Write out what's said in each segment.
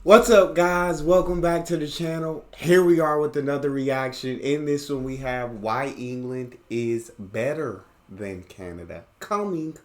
What's up, guys? Welcome back to the channel. Here we are with another reaction. In this one we have why England is better than Canada, coming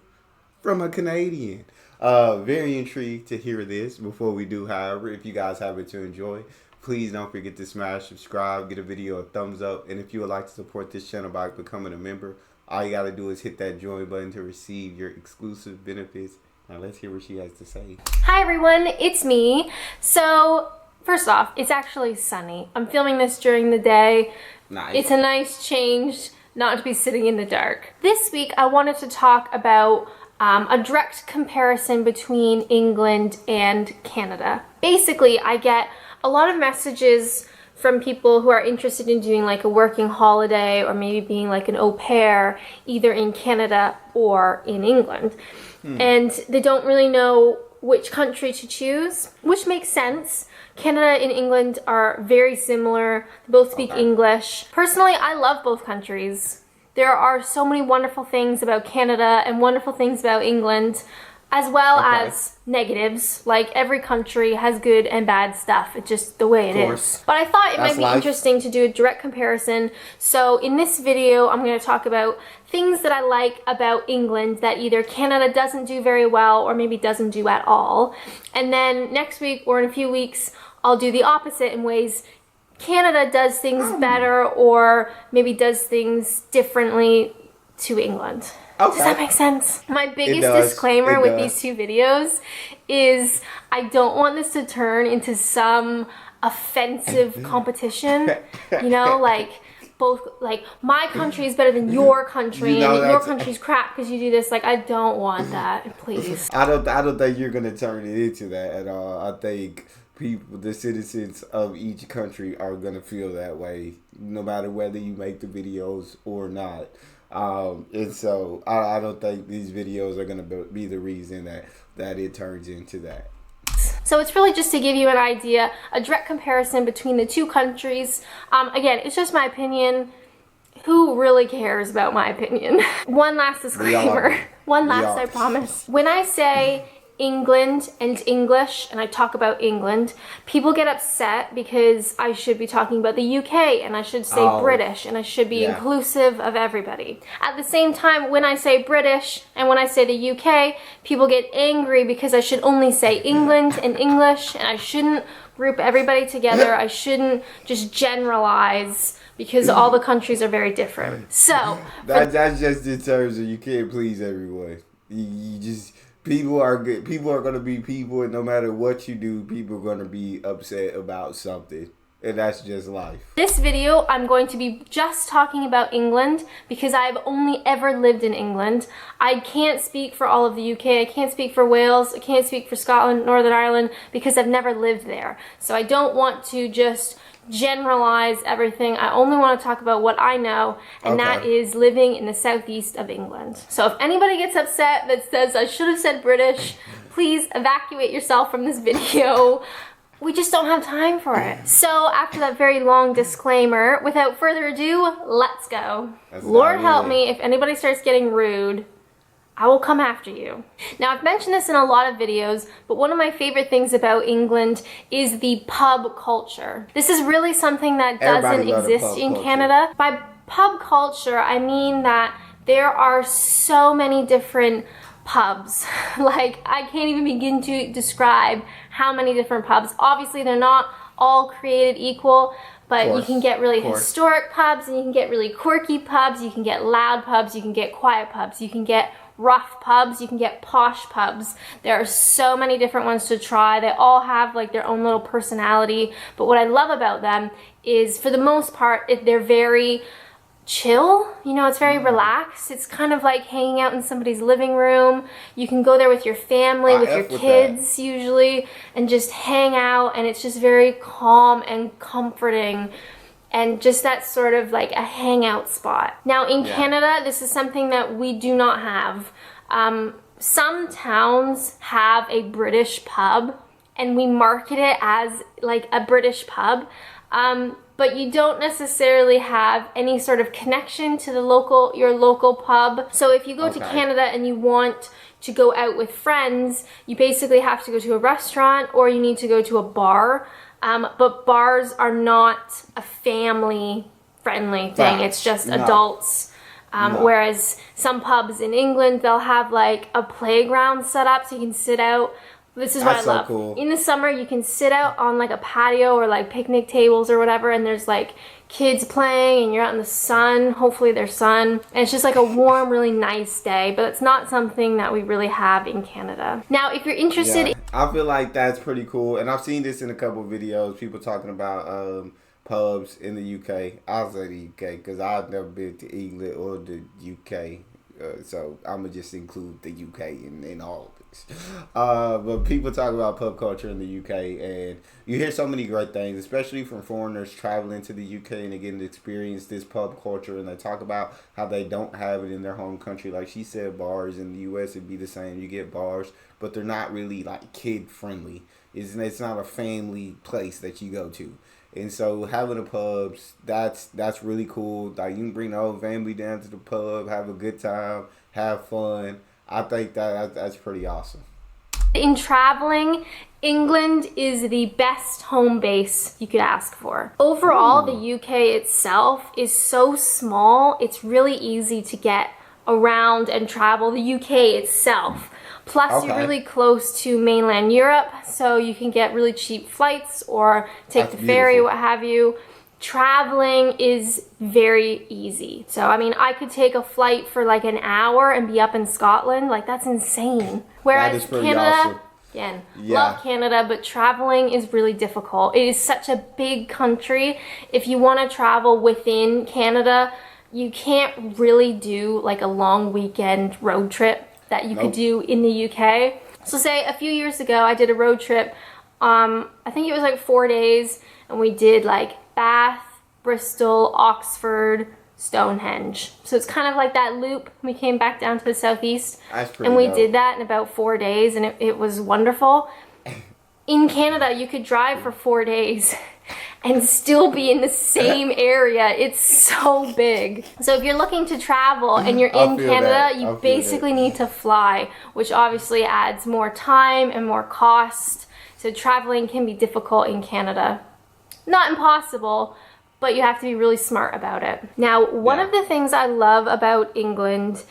from a Canadian. Very intrigued to hear this. Before we do, however, if you guys have it to enjoy, please don't forget to smash subscribe, get a video a thumbs up, and if you would like to support this channel by becoming a member, all you gotta do is hit that join button to receive your exclusive benefits. Now let's hear what she has to say. Hi everyone, it's me. So first off, it's actually sunny. I'm filming this during the day. Nice. It's a nice change not to be sitting in the dark. This week I wanted to talk about a direct comparison between England and Canada. Basically, I get a lot of messages from people who are interested in doing like a working holiday or maybe being like an au pair either in Canada or in England. And they don't really know which country to choose, which makes sense. Canada and England are very similar. They both speak English. Personally, I love both countries. There are so many wonderful things about Canada and wonderful things about England, as well as negatives. Like every country has good and bad stuff. It's just the way it is. But I thought it might be interesting to do a direct comparison. So in this video, I'm going to talk about things that I like about England that either Canada doesn't do very well or maybe doesn't do at all. And then next week or in a few weeks, I'll do the opposite in ways Canada does things better or maybe does things differently to England. Okay. Does that make sense? My biggest disclaimer with these two videos is I don't want this to turn into some offensive competition. You know, like both, like my country is better than your country, and your country's crap because you do this. Like I don't want that, please. I don't think you're gonna turn it into that at all. I think people, the citizens of each country, are gonna feel that way, no matter whether you make the videos or not. And so I don't think these videos are going to be the reason that it turns into that. So it's really just to give you an idea, a direct comparison between the two countries. Again, it's just my opinion. Who really cares about my opinion? One last disclaimer. I promise. When I say England and English, and I talk about England, people get upset because I should be talking about the UK and I should say British and I should be inclusive of everybody. At the same time, when I say British and when I say the UK, people get angry because I should only say England and English and I shouldn't group everybody together. I shouldn't just generalize because all the countries are very different. So that's just in terms of you can't please everyone. You just people are good. People are gonna be people, and no matter what you do, people are gonna be upset about something, and that's just life. This video, I'm going to be just talking about England because I've only ever lived in England. I can't speak for all of the UK. I can't speak for Wales. I can't speak for Scotland, Northern Ireland because I've never lived there. So I don't want to just generalize everything. I only want to talk about what I know, and that is living in the southeast of England. So if anybody gets upset that says I should have said British, please evacuate yourself from this video. We just don't have time for it. So after that very long disclaimer, without further ado, let's go. Lord help me if anybody starts getting rude. I will come after you. Now, I've mentioned this in a lot of videos, but one of my favorite things about England is the pub culture. This is really something that doesn't exist in Canada. By pub culture, I mean that there are so many different pubs. Like, I can't even begin to describe how many different pubs. Obviously, they're not all created equal, but you can get really historic pubs, and you can get really quirky pubs, you can get loud pubs, you can get quiet pubs, you can get rough pubs, you can get posh pubs. There are so many different ones to try. They all have like their own little personality, but what I love about them is, for the most part, they're very chill. You know, it's very relaxed. It's kind of like hanging out in somebody's living room. You can go there with your family, with your kids usually, and just hang out, and it's just very calm and comforting. And just that sort of like a hangout spot. Now in Canada, this is something that we do not have. Some towns have a British pub, and we market it as like a British pub. But you don't necessarily have any sort of connection to the your local pub. So if you go to Canada and you want to go out with friends, you basically have to go to a restaurant or you need to go to a bar. But bars are not a family-friendly thing. It's just adults. Whereas some pubs in England, they'll have like a playground set up so you can sit out. This is what I love. Cool. In the summer, you can sit out on like a patio or like picnic tables or whatever, and there's like kids playing and you're out in the sun, hopefully there's sun. And it's just like a warm, really nice day, but it's not something that we really have in Canada. Now, if you're interested... I feel like that's pretty cool. And I've seen this in a couple of videos, people talking about pubs in the UK. I'll say the UK because I've never been to England or the UK. So I'm going to just include the UK in all of this. But people talk about pub culture in the UK, and you hear so many great things, especially from foreigners traveling to the UK and they get to experience this pub culture, and they talk about how they don't have it in their home country. Like she said, bars in the US would be the same. You get bars, but they're not really like kid friendly. It's not a family place that you go to. And so having a pubs, that's really cool. Like you can bring the whole family down to the pub, have a good time, have fun. I think that's pretty awesome. In traveling, England is the best home base you could ask for. Overall, the UK itself is so small, it's really easy to get around and travel the UK itself. Plus, you're really close to mainland Europe, so you can get really cheap flights or take the ferry, what have you. Traveling is very easy. So, I mean, I could take a flight for like an hour and be up in Scotland. Like, that's insane. Whereas Canada, awesome. Again, love Canada, but traveling is really difficult. It is such a big country. If you want to travel within Canada, you can't really do like a long weekend road trip that you could do in the UK. So say a few years ago, I did a road trip. I think it was like 4 days, and we did like Bath, Bristol, Oxford, Stonehenge. So it's kind of like that loop. We came back down to the southeast, and we did that in about 4 days, and it was wonderful. In Canada, you could drive for 4 days and still be in the same area. It's so big. So if you're looking to travel and you're in Canada, you basically need to fly, which obviously adds more time and more cost. So traveling can be difficult in Canada. Not impossible, but you have to be really smart about it. Now, one of the things I love about England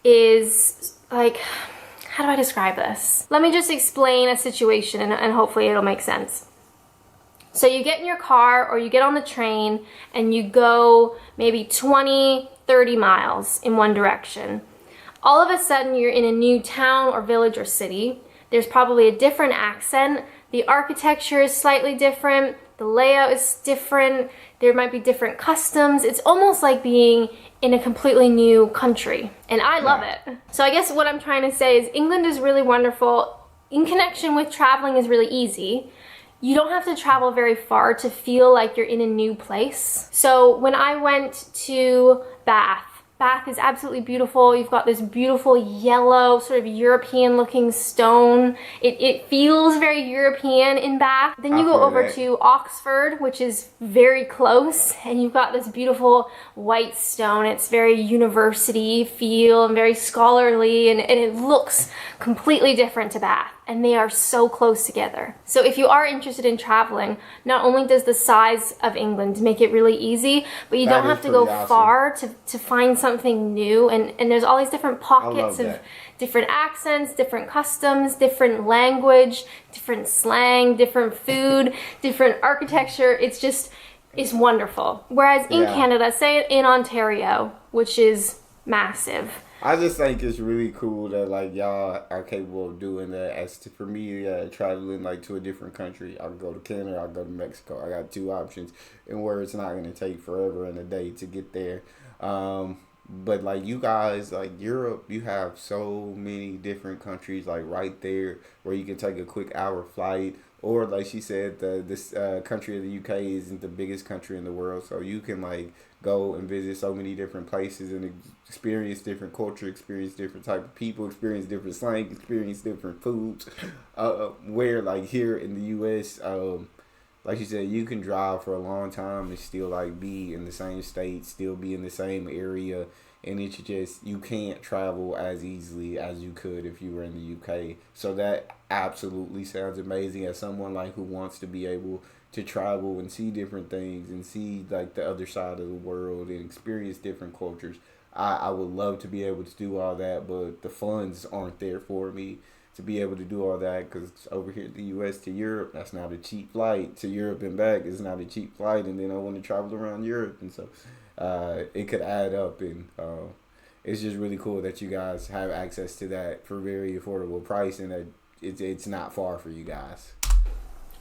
is, like, how do I describe this? Let me just explain a situation and hopefully it'll make sense. So you get in your car or you get on the train and you go maybe 20, 30 miles in one direction. All of a sudden you're in a new town or village or city. There's probably a different accent. The architecture is slightly different. The layout is different. There might be different customs. It's almost like being in a completely new country. And I love it. So I guess what I'm trying to say is England is really wonderful. In connection with traveling is really easy. You don't have to travel very far to feel like you're in a new place. So when I went to Bath is absolutely beautiful. You've got this beautiful yellow, sort of European looking stone. It feels very European in Bath. Then you go over to Oxford, which is very close, and you've got this beautiful white stone. It's very university feel and very scholarly, and it looks completely different to Bath. And they are so close together. So if you are interested in traveling, not only does the size of England make it really easy, but you don't have to go far to find something new. And there's all these different pockets of different accents, different customs, different language, different slang, different food, different architecture. It's wonderful. Whereas in Canada, say in Ontario, which is massive, I just think it's really cool that like y'all are capable of doing that. As to, for me, traveling like to a different country, I can go to Canada, I can go to Mexico. I got two options, and where it's not gonna take forever and a day to get there. But like you guys, like Europe, you have so many different countries like right there where you can take a quick hour flight. Or like she said, this country of the UK isn't the biggest country in the world, so you can like go and visit so many different places and experience different culture, experience different type of people, experience different slang, experience different foods. Where like here in the US, like you said, you can drive for a long time and still like be in the same state, still be in the same area, and it's just you can't travel as easily as you could if you were in the UK. So that absolutely sounds amazing. As someone like who wants to be able to travel and see different things and see like the other side of the world and experience different cultures, I would love to be able to do all that, but the funds aren't there for me to be able to do all that, because over here in the U.S. to Europe, that's not a cheap flight. To Europe and back is not a cheap flight, and then I want to travel around Europe, and so it could add up, and it's just really cool that you guys have access to that for very affordable price, and that it's not far for you guys.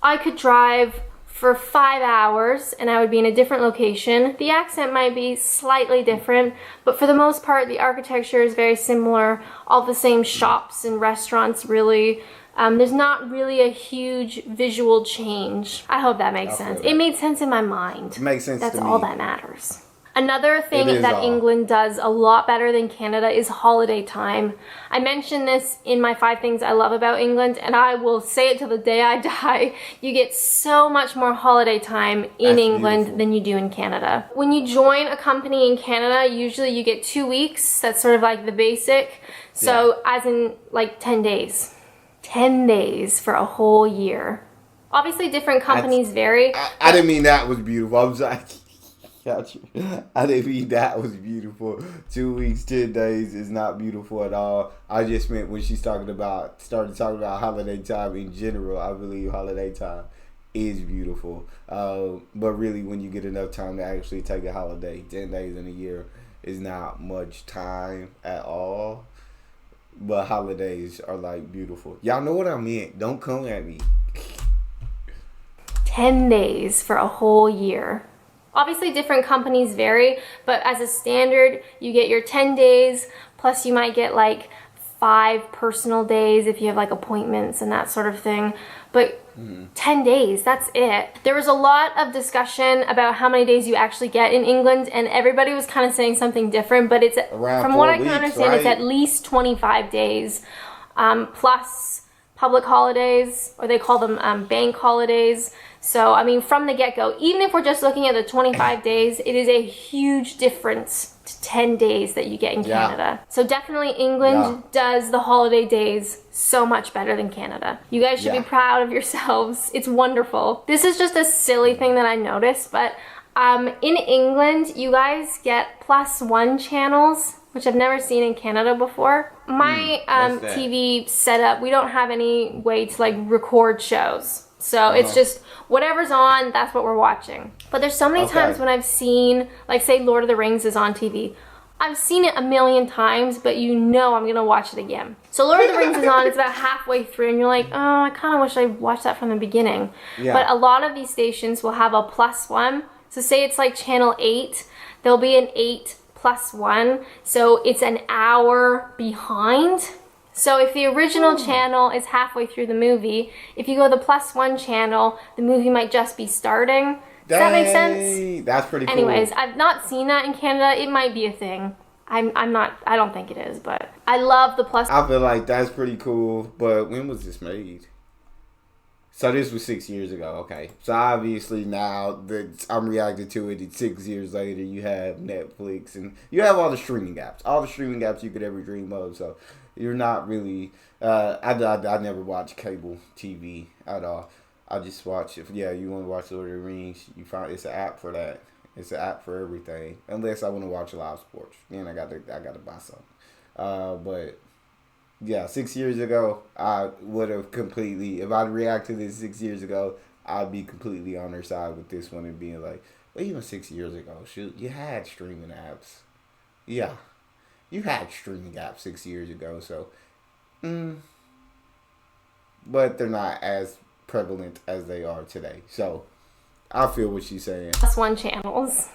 I could drive for 5 hours and I would be in a different location. The accent might be slightly different, but for the most part, the architecture is very similar. All the same shops and restaurants, really. There's not really a huge visual change. I hope that makes sense. It made sense in my mind. It makes sense. That's to all me. that matters. Another thing that England does a lot better than Canada is holiday time. I mentioned this in my 5 things I love about England, and I will say it till the day I die. You get so much more holiday time in England than you do in Canada. When you join a company in Canada, usually you get 2 weeks. That's sort of like the basic. So as in like 10 days. 10 days for a whole year. Obviously different companies vary. I didn't mean that was beautiful. I was like... I didn't mean that was beautiful. 2 weeks, 10 days is not beautiful at all. I just meant when she's started talking about holiday time in general, I believe holiday time is beautiful. But really, when you get enough time to actually take a holiday, 10 days in a year is not much time at all. But holidays are like beautiful. Y'all know what I meant. Don't come at me. 10 days for a whole year. Obviously different companies vary, but as a standard, you get your 10 days, plus you might get like 5 personal days if you have like appointments and that sort of thing. But 10 days, that's it. There was a lot of discussion about how many days you actually get in England, and everybody was kind of saying something different, but it's, from what I can understand, right? It's at least 25 days, plus public holidays, or they call them bank holidays. So, I mean, from the get-go, even if we're just looking at the 25 days, it is a huge difference to 10 days that you get in Canada. So definitely England does the holiday days so much better than Canada. You guys should be proud of yourselves. It's wonderful. This is just a silly thing that I noticed, but in England, you guys get +1 channels, which I've never seen in Canada before. My TV setup, we don't have any way to like record shows. So it's just whatever's on, that's what we're watching. But there's so many times when I've seen, like say Lord of the Rings is on TV. I've seen it a million times, but you know I'm gonna watch it again. So Lord of the Rings is on, it's about halfway through, and you're like, oh, I kind of wish I watched that from the beginning. But a lot of these stations will have a +1. So say it's like channel 8, there'll be an 8+1. So it's an hour behind. So if the original channel is halfway through the movie, if you go to the +1 channel, the movie might just be starting. Does that make sense? That's pretty cool. Anyways, I've not seen that in Canada. It might be a thing. I don't think it is, but I love the +. I feel like that's pretty cool, but when was this made? So this was 6 years ago, okay. So obviously now that I'm reacting to it, 6 years later, you have Netflix and you have all the streaming apps. All the streaming apps you could ever dream of, so you're not really... I never watch cable TV at all. I just watch... you want to watch Lord of the Rings, you find it's an app for that. It's an app for everything. Unless I want to watch live sports. Then I got to buy something. But... yeah, 6 years ago, I would have completely, if I'd reacted to this 6 years ago, I'd be completely on their side with this one and being like, well, even 6 years ago, shoot, you had streaming apps. Yeah, you had streaming apps 6 years ago, so, but they're not as prevalent as they are today. So, I feel what she's saying. +1 channels.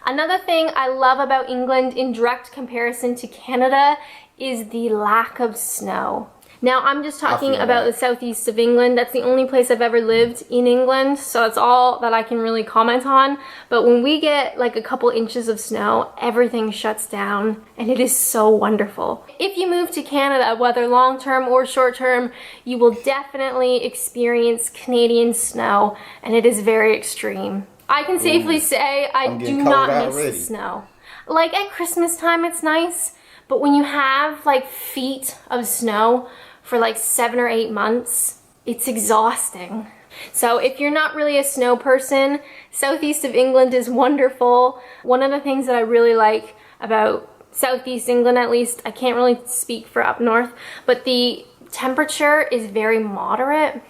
Another thing I love about England in direct comparison to Canada is the lack of snow. Now, I'm just talking about the southeast of England. That's the only place I've ever lived in England, so that's all that I can really comment on. But when we get like a couple inches of snow, everything shuts down, and it is so wonderful. If you move to Canada, whether long-term or short-term, you will definitely experience Canadian snow, and it is very extreme. I can safely say I do not miss the snow. like at Christmas time, it's nice. But when you have like feet of snow for like 7 or 8 months, it's exhausting. So if you're not really a snow person, southeast of England is wonderful. One of the things that I really like about southeast England, at least, I can't really speak for up north, but the temperature is very moderate.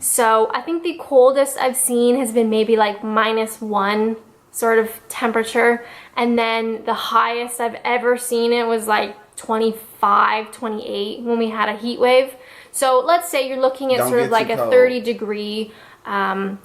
So I think the coldest I've seen has been maybe like -1 sort of temperature. And then the highest I've ever seen it was like 25, 28 when we had a heat wave. So let's say you're looking at Don't sort of get like too a cold. 30-degree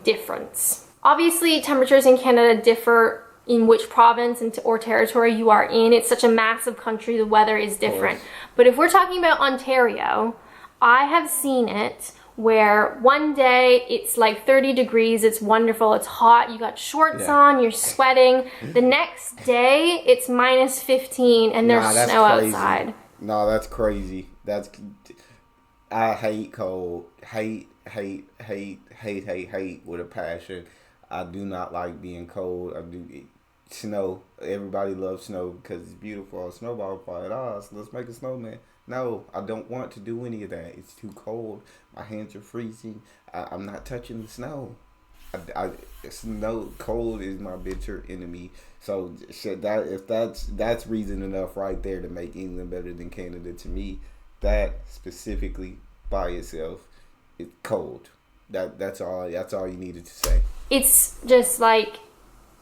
difference. Obviously, temperatures in Canada differ in which province or territory you are in. It's such a massive country, the weather is different. But if we're talking about Ontario, I have seen it where one day it's like 30 degrees, it's wonderful, it's hot, you got shorts on, you're sweating. The next day it's -15 and there's Nah, that's snow crazy. outside. No, that's crazy. I hate cold. Hate with a passion. I do not like being cold. I do snow. Everybody loves snow because it's beautiful. A snowball fight. So let's make a snowman. No, I don't want to do any of that. It's too cold. My hands are freezing. I'm not touching the snow. Snow cold is my bitter enemy. So if that's reason enough right there to make England better than Canada to me, that specifically by itself, it's cold. That's all you needed to say. It's just like,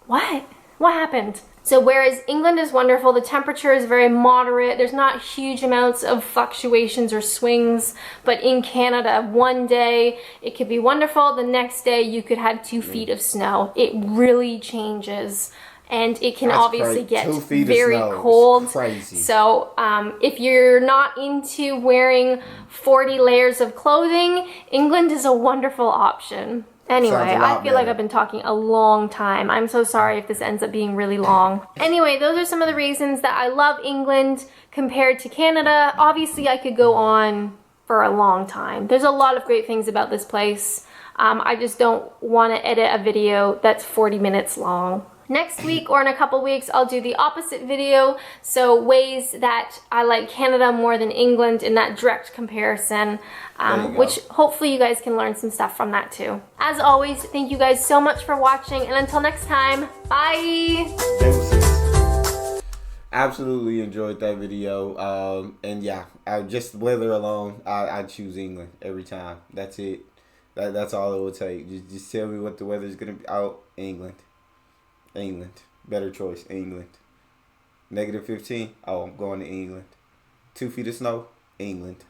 what happened? So whereas England is wonderful, the temperature is very moderate, there's not huge amounts of fluctuations or swings, but in Canada, one day it could be wonderful, the next day you could have 2 feet of snow. It really changes. And it can obviously get 2 feet very of snow cold. is crazy. So if you're not into wearing 40 layers of clothing, England is a wonderful option. Anyway, I feel like I've been talking a long time. I'm so sorry if this ends up being really long. Anyway, those are some of the reasons that I love England compared to Canada. Obviously, I could go on for a long time. There's a lot of great things about this place. I just don't want to edit a video that's 40 minutes long. Next week or in a couple weeks, I'll do the opposite video. So ways that I like Canada more than England in that direct comparison, which hopefully you guys can learn some stuff from that too. As always, thank you guys so much for watching, and until next time, bye! Absolutely enjoyed that video. And yeah, just weather alone, I choose England every time. That's it. That's all it will take. Just tell me what the weather's gonna be. Oh, England. Better choice, England. -15. Oh, I'm going to England. 2 feet of snow, England.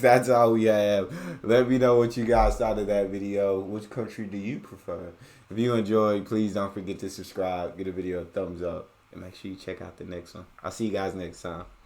That's all we have. Let me know what you guys thought of that video. Which country do you prefer? If you enjoyed, please don't forget to subscribe. Give the video a thumbs up. And make sure you check out the next one. I'll see you guys next time.